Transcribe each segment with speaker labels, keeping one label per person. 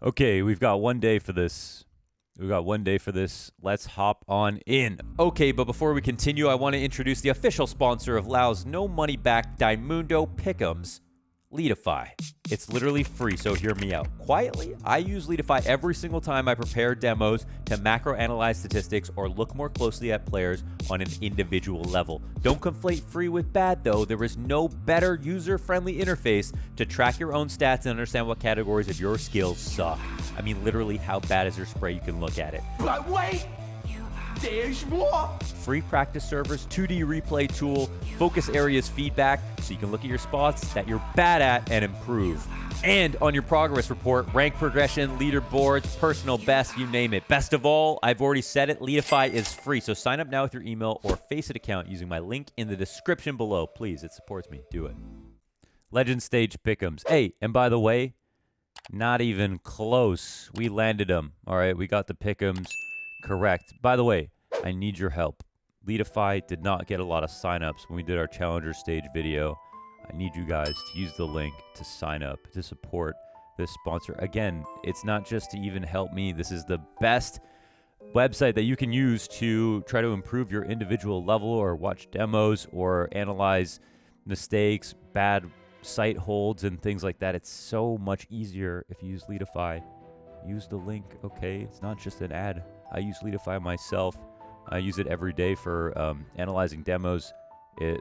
Speaker 1: Okay, we've got 1 day for this. Let's hop on in. Okay, but before we continue, I want to introduce the official sponsor of Lao's no money back Dimundo Pick'ems, Leadify. It's literally free, so hear me out. Quietly, I use Leadify every single time I prepare demos to macro analyze statistics or look more closely at players on an individual level. Don't conflate free with bad though. There is no better user-friendly interface to track your own stats and understand what categories of your skills suck. I mean, literally, how bad is your spray? You can look at it.
Speaker 2: But wait! There's more!
Speaker 1: Free practice servers, 2D replay tool, focus areas feedback, so you can look at your spots that you're bad at and improve. And on your progress report, rank progression, leaderboards, personal best, you name it. Best of all, I've already said it, Leadify is free, so sign up now with your email or Faceit account using my link in the description below. Please, it supports me. Do it. Legend Stage Pick'ems. Hey, and by the way, not even close. We landed them. All right, we got the Pick'ems correct. By the way, I need your help. Leadify did not get a lot of signups when we did our Challenger Stage video. I need you guys to use the link to sign up to support this sponsor. Again, it's not just to even help me. This is the best website that you can use to try to improve your individual level or watch demos or analyze mistakes, bad site holds, and things like that. It's so much easier if you use Leadify. Use the link, okay? It's not just an ad. I use Leadify myself. I use it every day for analyzing demos.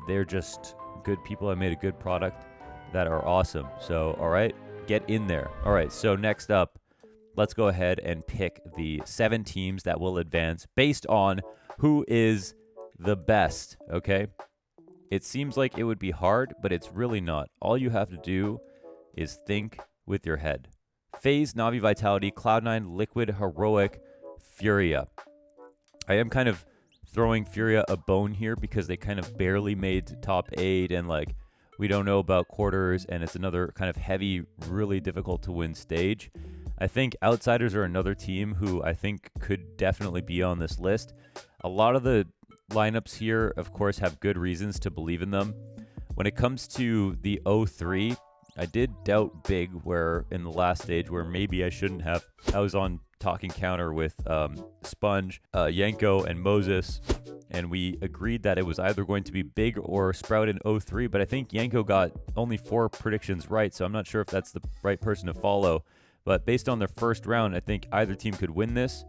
Speaker 1: They're just good people. I made a good product that are awesome. So, all right, get in there. All right, so next up, let's go ahead and pick the 7 teams that will advance based on who is the best, okay? It seems like it would be hard, but it's really not. All you have to do is think with your head. FaZe, Na'Vi Vitality, Cloud9, Liquid, Heroic, Furia. I am kind of throwing Furia a bone here because they kind of barely made top 8 and like we don't know about quarters and it's another kind of heavy, really difficult to win stage. I think Outsiders are another team who I think could definitely be on this list. A lot of the lineups here, of course, have good reasons to believe in them. When it comes to the 0-3, I did doubt big where in the last stage where maybe I shouldn't have. I was on talking counter with Sponge, Yanko, and Moses, and we agreed that it was either going to be big or Sprout in 0-3, but I think Yanko got only 4 predictions right, so I'm not sure if that's the right person to follow. But based on their first round, I think either team could win this,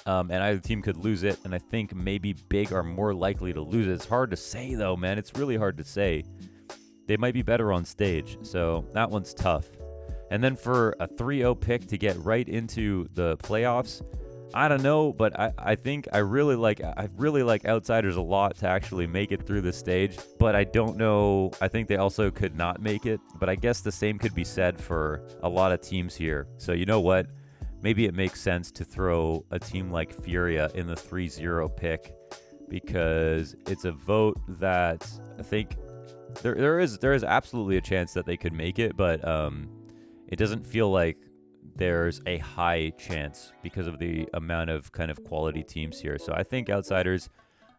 Speaker 1: and either team could lose it, and I think maybe big are more likely to lose it. It's hard to say, though, man. It's really hard to say. They might be better on stage, so that one's tough. And then for a 3-0 pick to get right into the playoffs, I don't know, but I think I really like Outsiders a lot to actually make it through the stage, but I don't know. I think they also could not make it, but I guess the same could be said for a lot of teams here. So you know what? Maybe it makes sense to throw a team like Furia in the 3-0 pick because it's a vote that I think there is absolutely a chance that they could make it, but it doesn't feel like there's a high chance because of the amount of kind of quality teams here. So I think Outsiders,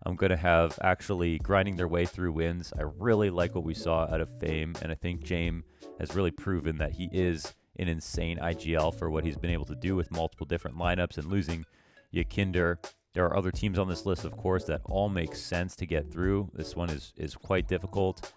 Speaker 1: I'm going to have actually grinding their way through wins. I really like what we saw out of Fame, and I think James has really proven that he is an insane IGL for what he's been able to do with multiple different lineups and losing Yakinder. There are other teams on this list, of course, that all make sense to get through. This one is quite difficult.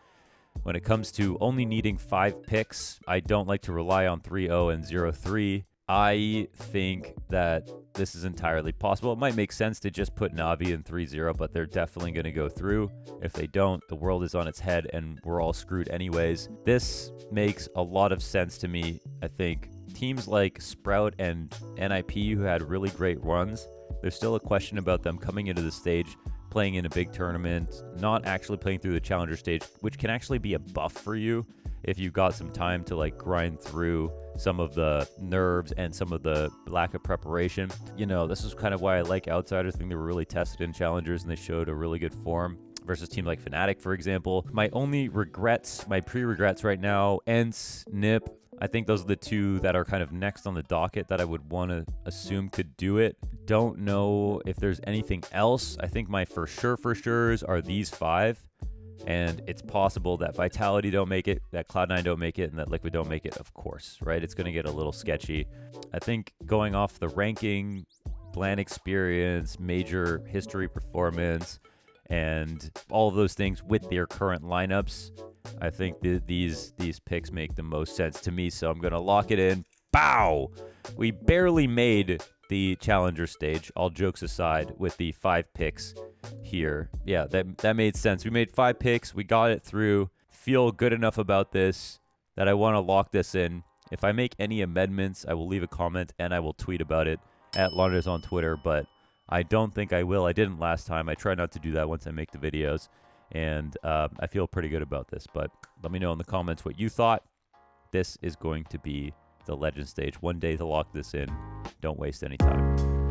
Speaker 1: When it comes to only needing 5 picks, I don't like to rely on 3-0 and 0-3. I think that this is entirely possible. It might make sense to just put Na'Vi in 3-0, but they're definitely going to go through. If they don't, the world is on its head and we're all screwed anyways. This makes a lot of sense to me. I think teams like Sprout and NiP, who had really great runs, there's still a question about them coming into the stage, playing in a big tournament, not actually playing through the Challenger stage, which can actually be a buff for you if you've got some time to like grind through some of the nerves and some of the lack of preparation. You know, this is kind of why I like Outsiders. I think they were really tested in Challengers and they showed a really good form versus team like Fnatic, for example. My only regrets, my pre-regrets right now, ENCE, NiP, I think those are the 2 that are kind of next on the docket that I would want to assume could do it. Don't know if there's anything else. I think my for sure's are these 5. And it's possible that Vitality don't make it, that Cloud9 don't make it, and that Liquid don't make it, of course, right? It's going to get a little sketchy. I think going off the ranking, LAN experience, major history performance, and all of those things with their current lineups, I think these picks make the most sense to me. So I'm going to lock it in. Bow! We barely made the challenger stage, all jokes aside, with the 5 picks here. Yeah, that made sense. We made 5 picks. We got it through. Feel good enough about this that I want to lock this in. If I make any amendments, I will leave a comment and I will tweet about it at launders on Twitter, but I don't think I will. I didn't last time. I try not to do that once I make the videos, and I feel pretty good about this, but let me know in the comments what you thought. This is going to be the legend stage. One day to lock this in. Don't waste any time.